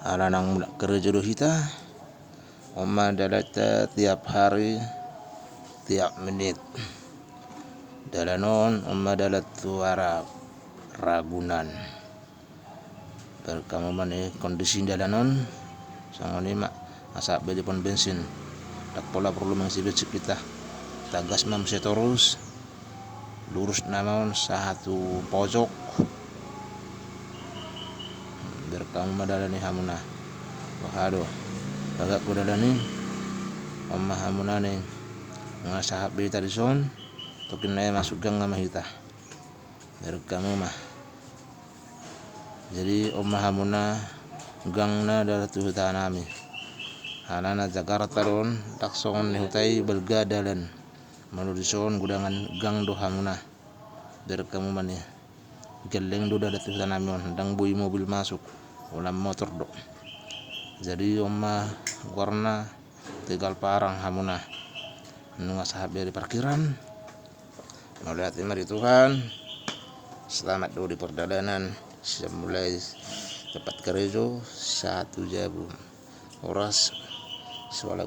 alanang kerja kita, Oma dalata tiap hari, tiap menit. Dalanon Oma dalat tuara Ragunan. Berkamu mani kondisi dalanon, sangoni mak asap beli pon bensin. Tak pola perlu mengisibet kita. Tagas mam terus, lurus namaon satu pojok. Berkamu madalani hamuna. Wahado, bagak kudalani, Oma hamunane ngasahap beli tadi son, tokin na masuk gang ngama hita. Berkamu mah. Jadi Oma hamuna gang na dalat hutan nami. Hanana Jakarta ron taksongon ni hutai belga dalan manudison gudangan gang do hamuna. Berkamu mani geleng do dalat hutan nami on dang bui mobil masuk ulam motor do. Jadi Oma warna tegal parang hamuna nunga sahab dari parkiran melihat mari Tuhan selamat do di perdalanan mulai tepat kerja 1 jam oras soal